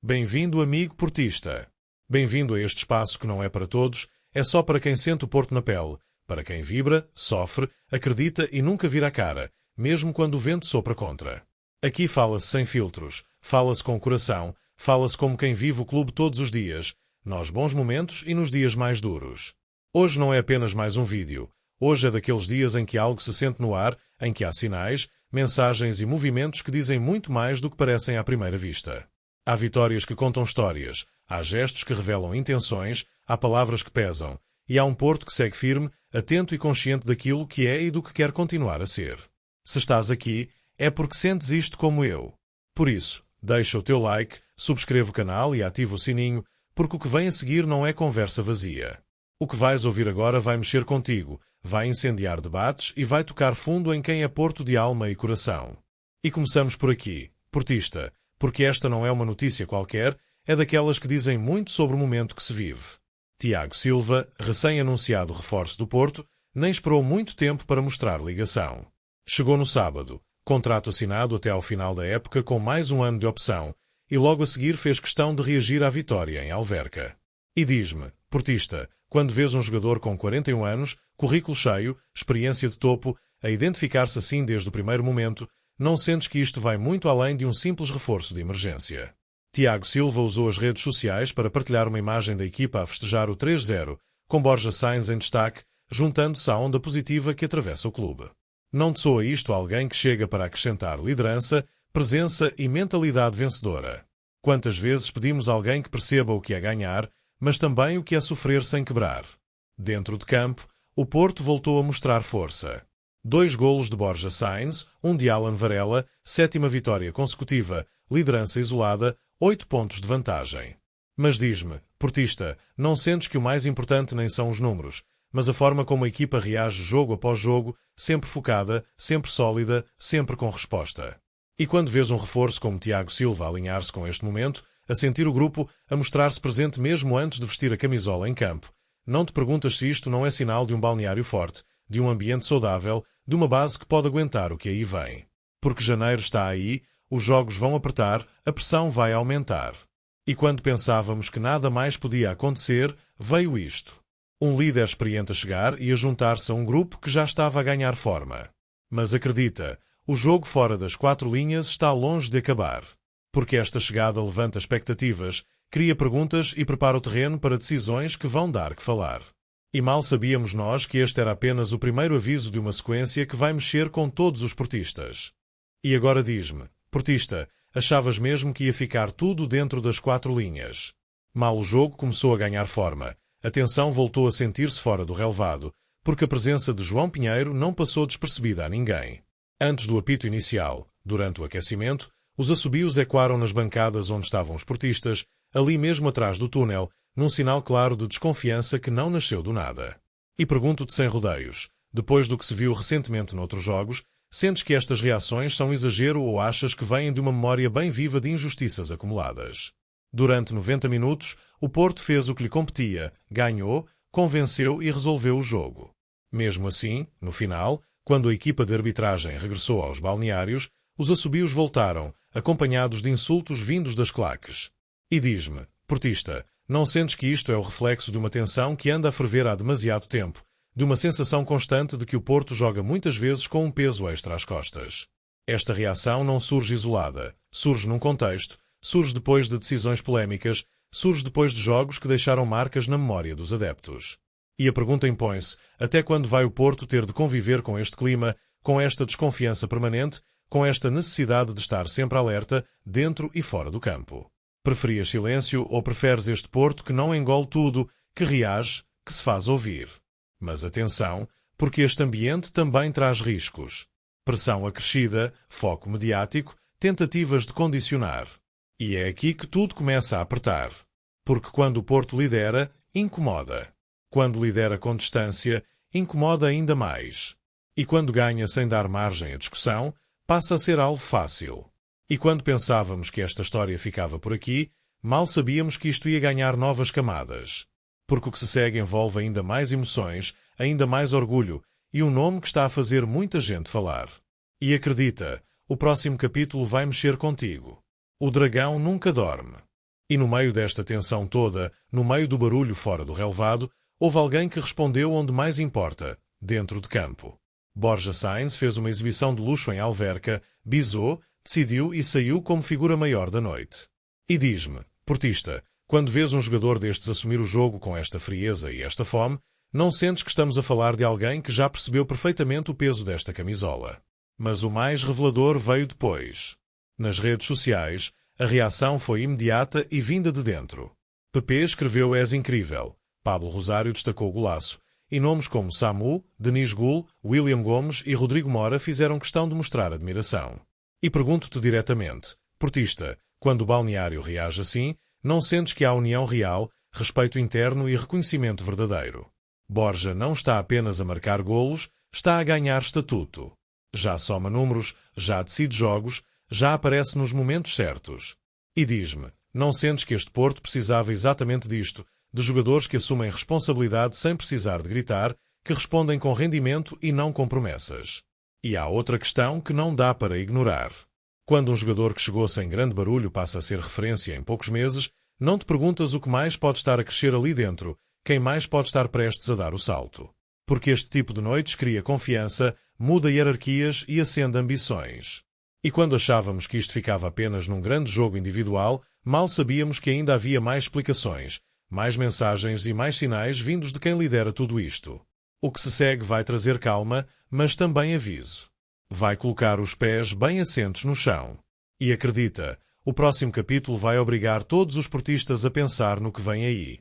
Bem-vindo, amigo portista. Bem-vindo a este espaço que não é para todos, é só para quem sente o Porto na pele, para quem vibra, sofre, acredita e nunca vira a cara, mesmo quando o vento sopra contra. Aqui fala-se sem filtros, fala-se com o coração, fala-se como quem vive o clube todos os dias, nos bons momentos e nos dias mais duros. Hoje não é apenas mais um vídeo. Hoje é daqueles dias em que algo se sente no ar, em que há sinais, mensagens e movimentos que dizem muito mais do que parecem à primeira vista. Há vitórias que contam histórias, há gestos que revelam intenções, há palavras que pesam, e há um Porto que segue firme, atento e consciente daquilo que é e do que quer continuar a ser. Se estás aqui, é porque sentes isto como eu. Por isso, deixa o teu like, subscreve o canal e ativa o sininho, porque o que vem a seguir não é conversa vazia. O que vais ouvir agora vai mexer contigo, vai incendiar debates e vai tocar fundo em quem é Porto de alma e coração. E começamos por aqui, portista, porque esta não é uma notícia qualquer, é daquelas que dizem muito sobre o momento que se vive. Tiago Silva, recém-anunciado reforço do Porto, nem esperou muito tempo para mostrar ligação. Chegou no sábado, contrato assinado até ao final da época com mais um ano de opção, e logo a seguir fez questão de reagir à vitória em Alverca. E diz-me, portista, quando vês um jogador com 41 anos, currículo cheio, experiência de topo, a identificar-se assim desde o primeiro momento, não sentes que isto vai muito além de um simples reforço de emergência? Tiago Silva usou as redes sociais para partilhar uma imagem da equipa a festejar o 3-0, com Borja Sainz em destaque, juntando-se à onda positiva que atravessa o clube. Não te soa isto alguém que chega para acrescentar liderança, presença e mentalidade vencedora? Quantas vezes pedimos a alguém que perceba o que é ganhar, mas também o que é sofrer sem quebrar? Dentro de campo, o Porto voltou a mostrar força. 2 golos de Borja Sainz, um de Alan Varela, 7ª vitória consecutiva, liderança isolada, 8 pontos de vantagem. Mas diz-me, portista, não sentes que o mais importante nem são os números, mas a forma como a equipa reage jogo após jogo, sempre focada, sempre sólida, sempre com resposta? E quando vês um reforço como Tiago Silva a alinhar-se com este momento, a sentir o grupo, a mostrar-se presente mesmo antes de vestir a camisola em campo, não te perguntas se isto não é sinal de um balneário forte, de um ambiente saudável, de uma base que pode aguentar o que aí vem? Porque janeiro está aí, os jogos vão apertar, a pressão vai aumentar. E quando pensávamos que nada mais podia acontecer, veio isto. Um líder experiente a chegar e a juntar-se a um grupo que já estava a ganhar forma. Mas acredita, o jogo fora das 4 linhas está longe de acabar. Porque esta chegada levanta expectativas, cria perguntas e prepara o terreno para decisões que vão dar que falar. E mal sabíamos nós que este era apenas o primeiro aviso de uma sequência que vai mexer com todos os portistas. E agora diz-me, portista, achavas mesmo que ia ficar tudo dentro das 4 linhas? Mal o jogo começou a ganhar forma, a tensão voltou a sentir-se fora do relvado, porque a presença de João Pinheiro não passou despercebida a ninguém. Antes do apito inicial, durante o aquecimento, os assobios ecoaram nas bancadas onde estavam os portistas, ali mesmo atrás do túnel, num sinal claro de desconfiança que não nasceu do nada. E pergunto-te sem rodeios, depois do que se viu recentemente noutros jogos, sentes que estas reações são exagero ou achas que vêm de uma memória bem viva de injustiças acumuladas? Durante 90 minutos, o Porto fez o que lhe competia, ganhou, convenceu e resolveu o jogo. Mesmo assim, no final, quando a equipa de arbitragem regressou aos balneários, os assobios voltaram, acompanhados de insultos vindos das claques. E diz-me, portista, não sentes que isto é o reflexo de uma tensão que anda a ferver há demasiado tempo, de uma sensação constante de que o Porto joga muitas vezes com um peso extra às costas? Esta reação não surge isolada, surge num contexto, surge depois de decisões polémicas, surge depois de jogos que deixaram marcas na memória dos adeptos. E a pergunta impõe-se, até quando vai o Porto ter de conviver com este clima, com esta desconfiança permanente, com esta necessidade de estar sempre alerta, dentro e fora do campo? Preferias silêncio ou preferes este Porto que não engole tudo, que reage, que se faz ouvir? Mas atenção, porque este ambiente também traz riscos. Pressão acrescida, foco mediático, tentativas de condicionar. E é aqui que tudo começa a apertar. Porque quando o Porto lidera, incomoda. Quando lidera com distância, incomoda ainda mais. E quando ganha sem dar margem à discussão, passa a ser alvo fácil. E quando pensávamos que esta história ficava por aqui, mal sabíamos que isto ia ganhar novas camadas. Porque o que se segue envolve ainda mais emoções, ainda mais orgulho e um nome que está a fazer muita gente falar. E acredita, o próximo capítulo vai mexer contigo. O dragão nunca dorme. E no meio desta tensão toda, no meio do barulho fora do relvado, houve alguém que respondeu onde mais importa, dentro de campo. Borja Sainz fez uma exibição de luxo em Alverca, bisou, decidiu e saiu como figura maior da noite. E diz-me, portista, quando vês um jogador destes assumir o jogo com esta frieza e esta fome, não sentes que estamos a falar de alguém que já percebeu perfeitamente o peso desta camisola. Mas o mais revelador veio depois. Nas redes sociais, a reação foi imediata e vinda de dentro. Pepe escreveu "És incrível", Pablo Rosário destacou o golaço, e nomes como Samu, Denis Gul, William Gomes e Rodrigo Mora fizeram questão de mostrar admiração. E pergunto-te diretamente, portista, quando o balneário reage assim, não sentes que há união real, respeito interno e reconhecimento verdadeiro? Borja não está apenas a marcar golos, está a ganhar estatuto. Já soma números, já decide jogos, já aparece nos momentos certos. E diz-me, não sentes que este Porto precisava exatamente disto, de jogadores que assumem responsabilidade sem precisar de gritar, que respondem com rendimento e não com promessas? E há outra questão que não dá para ignorar. Quando um jogador que chegou sem grande barulho passa a ser referência em poucos meses, não te perguntas o que mais pode estar a crescer ali dentro, quem mais pode estar prestes a dar o salto. Porque este tipo de noites cria confiança, muda hierarquias e acende ambições. E quando achávamos que isto ficava apenas num grande jogo individual, mal sabíamos que ainda havia mais explicações, mais mensagens e mais sinais vindos de quem lidera tudo isto. O que se segue vai trazer calma, mas também aviso. Vai colocar os pés bem assentos no chão. E acredita, o próximo capítulo vai obrigar todos os portistas a pensar no que vem aí.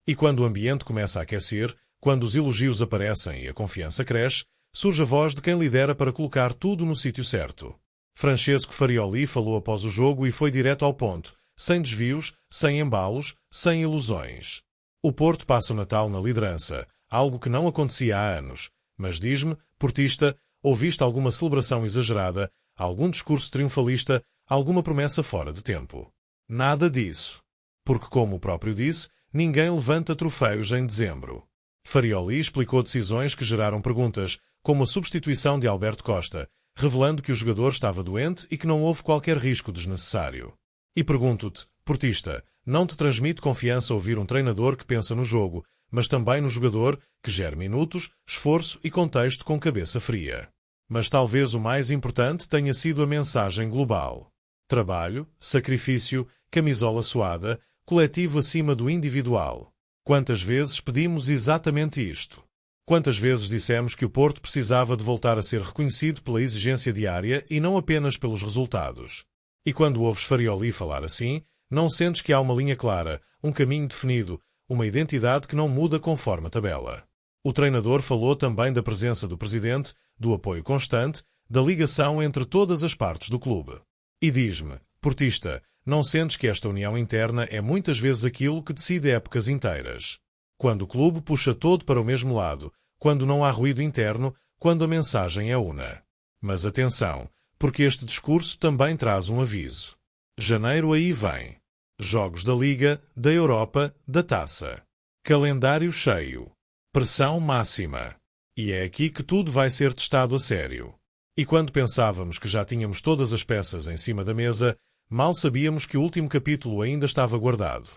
E quando o ambiente começa a aquecer, quando os elogios aparecem e a confiança cresce, surge a voz de quem lidera para colocar tudo no sítio certo. Francesco Farioli falou após o jogo e foi direto ao ponto, sem desvios, sem embalos, sem ilusões. O Porto passa o Natal na liderança, algo que não acontecia há anos. Mas diz-me, portista, ouviste alguma celebração exagerada, algum discurso triunfalista, alguma promessa fora de tempo? Nada disso. Porque, como o próprio disse, ninguém levanta troféus em dezembro. Farioli explicou decisões que geraram perguntas, como a substituição de Alberto Costa, revelando que o jogador estava doente e que não houve qualquer risco desnecessário. E pergunto-te, portista, não te transmite confiança ouvir um treinador que pensa no jogo, mas também no jogador que gera minutos, esforço e contexto com cabeça fria? Mas talvez o mais importante tenha sido a mensagem global. Trabalho, sacrifício, camisola suada, coletivo acima do individual. Quantas vezes pedimos exatamente isto? Quantas vezes dissemos que o Porto precisava de voltar a ser reconhecido pela exigência diária e não apenas pelos resultados? E quando ouves Farioli falar assim, não sentes que há uma linha clara, um caminho definido, uma identidade que não muda conforme a tabela? O treinador falou também da presença do presidente, do apoio constante, da ligação entre todas as partes do clube. E diz-me, portista, não sentes que esta união interna é muitas vezes aquilo que decide épocas inteiras? Quando o clube puxa todo para o mesmo lado, quando não há ruído interno, quando a mensagem é una. Mas atenção, porque este discurso também traz um aviso. Janeiro aí vem. Jogos da Liga, da Europa, da Taça. Calendário cheio. Pressão máxima. E é aqui que tudo vai ser testado a sério. E quando pensávamos que já tínhamos todas as peças em cima da mesa, mal sabíamos que o último capítulo ainda estava guardado.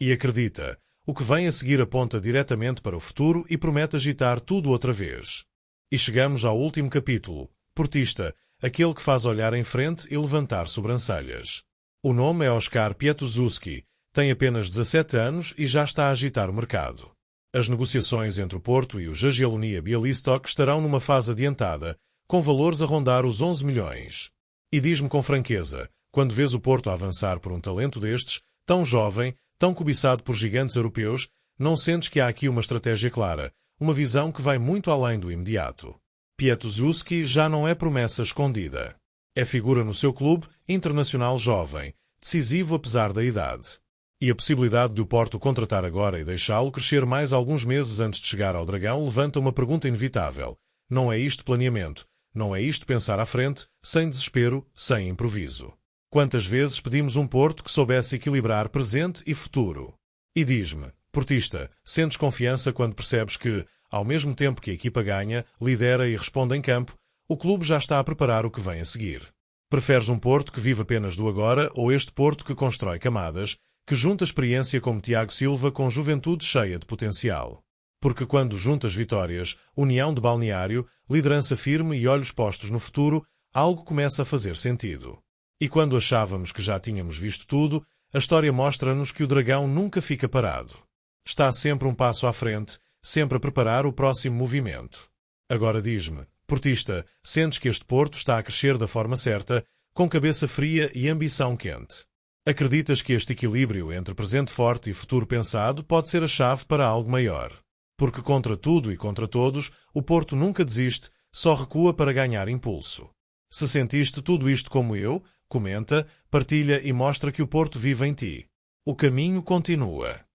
E acredita, o que vem a seguir aponta diretamente para o futuro e promete agitar tudo outra vez. E chegamos ao último capítulo, portista, aquele que faz olhar em frente e levantar sobrancelhas. O nome é Oskar Piatuszewski, tem apenas 17 anos e já está a agitar o mercado. As negociações entre o Porto e o Jagiellonia Białystok estarão numa fase adiantada, com valores a rondar os 11 milhões. E diz-me com franqueza, quando vês o Porto a avançar por um talento destes, tão jovem, tão cobiçado por gigantes europeus, não sentes que há aqui uma estratégia clara, uma visão que vai muito além do imediato? Piatuszewski já não é promessa escondida. É figura no seu clube, internacional jovem, decisivo apesar da idade. E a possibilidade de o Porto contratar agora e deixá-lo crescer mais alguns meses antes de chegar ao Dragão levanta uma pergunta inevitável. Não é isto planeamento? Não é isto pensar à frente, sem desespero, sem improviso? Quantas vezes pedimos um Porto que soubesse equilibrar presente e futuro? E diz-me, portista, sentes confiança quando percebes que, ao mesmo tempo que a equipa ganha, lidera e responde em campo, o clube já está a preparar o que vem a seguir? Preferes um Porto que vive apenas do agora ou este Porto que constrói camadas, que junta experiência como Tiago Silva com juventude cheia de potencial. Porque quando juntas vitórias, união de balneário, liderança firme e olhos postos no futuro, algo começa a fazer sentido. E quando achávamos que já tínhamos visto tudo, a história mostra-nos que o dragão nunca fica parado. Está sempre um passo à frente, sempre a preparar o próximo movimento. Agora diz-me, portista, sentes que este Porto está a crescer da forma certa, com cabeça fria e ambição quente? Acreditas que este equilíbrio entre presente forte e futuro pensado pode ser a chave para algo maior? Porque contra tudo e contra todos, o Porto nunca desiste, só recua para ganhar impulso. Se sentiste tudo isto como eu, comenta, partilha e mostra que o Porto vive em ti. O caminho continua.